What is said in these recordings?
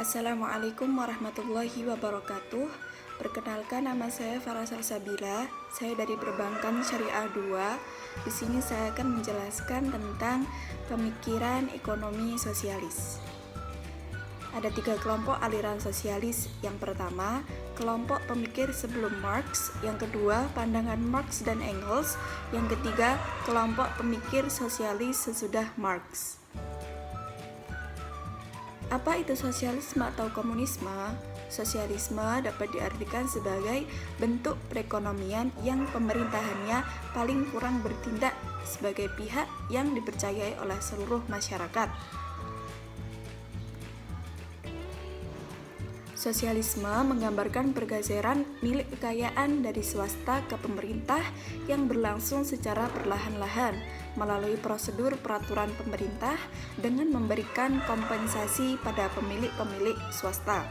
Assalamualaikum warahmatullahi wabarakatuh. Perkenalkan, nama saya Farah Salsabila. Saya dari Perbankan Syariah 2. Di sini saya akan menjelaskan tentang pemikiran ekonomi sosialis. Ada 3 kelompok aliran sosialis. Yang pertama, kelompok pemikir sebelum Marx. Yang kedua, pandangan Marx dan Engels. Yang ketiga, kelompok pemikir sosialis sesudah Marx. Apa itu sosialisme atau komunisme? Sosialisme dapat diartikan sebagai bentuk perekonomian yang pemerintahannya paling kurang bertindak sebagai pihak yang dipercayai oleh seluruh masyarakat. Sosialisme menggambarkan pergeseran milik kekayaan dari swasta ke pemerintah yang berlangsung secara perlahan-lahan melalui prosedur peraturan pemerintah dengan memberikan kompensasi pada pemilik-pemilik swasta.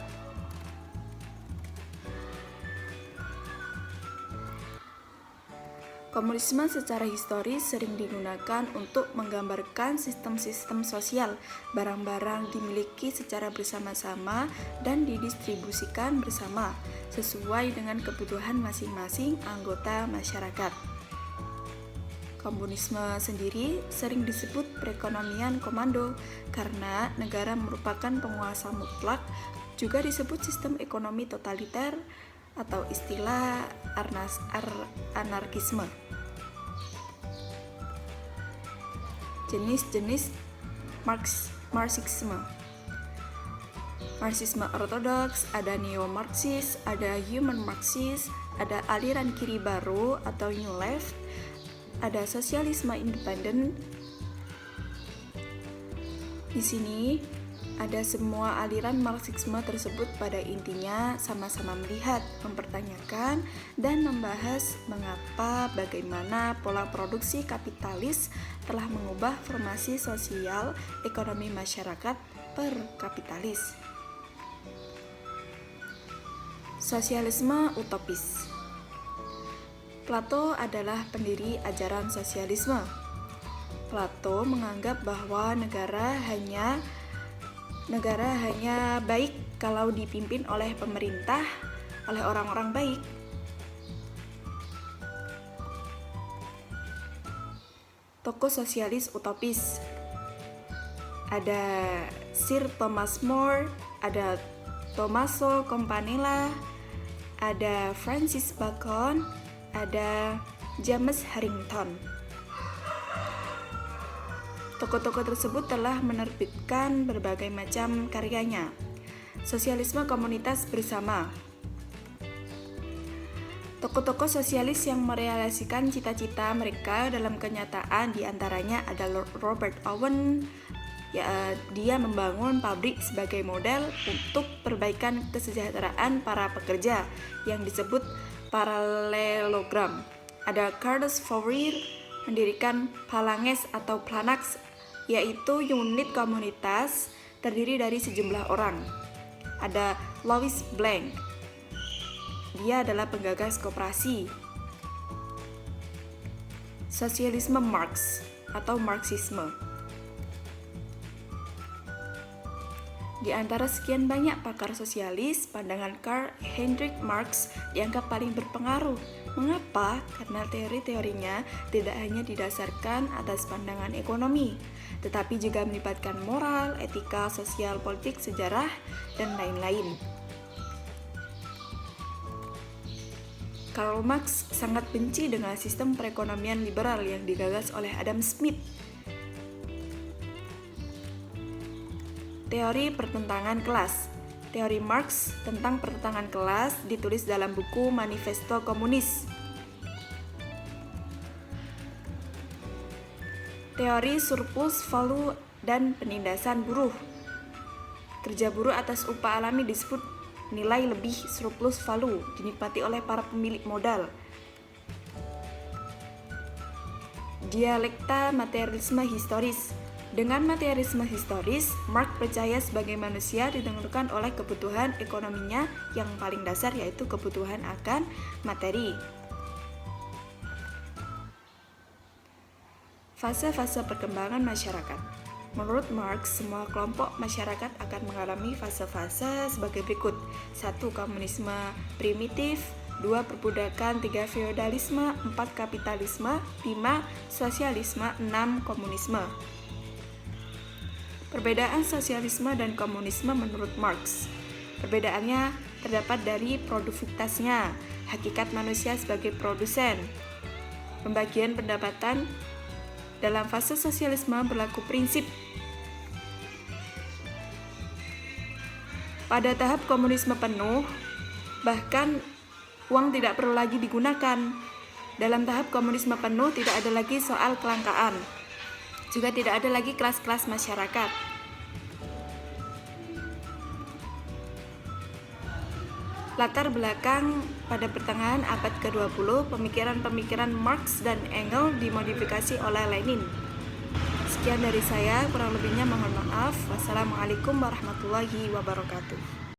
Komunisme secara historis sering digunakan untuk menggambarkan sistem-sistem sosial. Barang-barang dimiliki secara bersama-sama dan didistribusikan bersama, sesuai dengan kebutuhan masing-masing anggota masyarakat. Komunisme sendiri sering disebut perekonomian komando karena negara merupakan penguasa mutlak, juga disebut sistem ekonomi totaliter atau istilah anarkisme. Jenis-jenis Marxisme. Marxisme ortodoks, ada neo-Marxis, ada human Marxis, ada aliran kiri baru atau New Left, ada sosialisme independen. Di sini ada semua aliran Marxisme tersebut pada intinya sama-sama melihat, mempertanyakan, dan membahas mengapa bagaimana pola produksi kapitalis telah mengubah formasi sosial ekonomi masyarakat per kapitalis. Sosialisme utopis. Plato adalah pendiri ajaran sosialisme. Plato menganggap bahwa negara hanya baik kalau dipimpin oleh pemerintah, oleh orang-orang baik. Tokoh sosialis utopis. Ada Sir Thomas More, ada Tommaso Campanella, ada Francis Bacon, ada James Harrington. Tokoh-tokoh tersebut telah menerbitkan berbagai macam karyanya. Sosialisme komunitas bersama. Tokoh-tokoh sosialis yang merealisasikan cita-cita mereka dalam kenyataan diantaranya adalah Robert Owen. Dia membangun pabrik sebagai model untuk perbaikan kesejahteraan para pekerja yang disebut paralelogram. Ada Carlos Fourier mendirikan Phalanges atau Planax, yaitu unit komunitas terdiri dari sejumlah orang. Ada Louis Blanc, dia adalah penggagas koperasi. Sosialisme Marx atau Marxisme. Di antara sekian banyak pakar sosialis, pandangan Karl Heinrich Marx dianggap paling berpengaruh. Mengapa? Karena teori-teorinya tidak hanya didasarkan atas pandangan ekonomi, tetapi juga melibatkan moral, etika, sosial, politik, sejarah, dan lain-lain. Karl Marx sangat benci dengan sistem perekonomian liberal yang digagas oleh Adam Smith. Teori pertentangan kelas. Teori Marx tentang pertentangan kelas ditulis dalam buku Manifesto Komunis. Teori surplus value dan penindasan buruh. Kerja buruh atas upah alami disebut nilai lebih surplus value, dinikmati oleh para pemilik modal. Dialektika materialisme historis. Dengan materialisme historis, Marx percaya sebagai manusia ditentukan oleh kebutuhan ekonominya yang paling dasar, yaitu kebutuhan akan materi. Fase-fase perkembangan masyarakat. Menurut Marx, semua kelompok masyarakat akan mengalami fase-fase sebagai berikut. 1. Komunisme primitif, 2. Perbudakan, 3. Feodalisme, 4. Kapitalisme, 5. Sosialisme, 6. Komunisme. Perbedaan sosialisme dan komunisme menurut Marx. Perbedaannya terdapat dari produktivitasnya, hakikat manusia sebagai produsen. Pembagian pendapatan. Dalam fase sosialisme berlaku prinsip pada tahap komunisme penuh, bahkan uang tidak perlu lagi digunakan. Dalam tahap komunisme penuh tidak ada lagi soal kelangkaan, juga tidak ada lagi kelas-kelas masyarakat. Latar belakang pada pertengahan abad ke-20, pemikiran-pemikiran Marx dan Engels dimodifikasi oleh Lenin. Sekian dari saya, kurang lebihnya mohon maaf. Wassalamualaikum warahmatullahi wabarakatuh.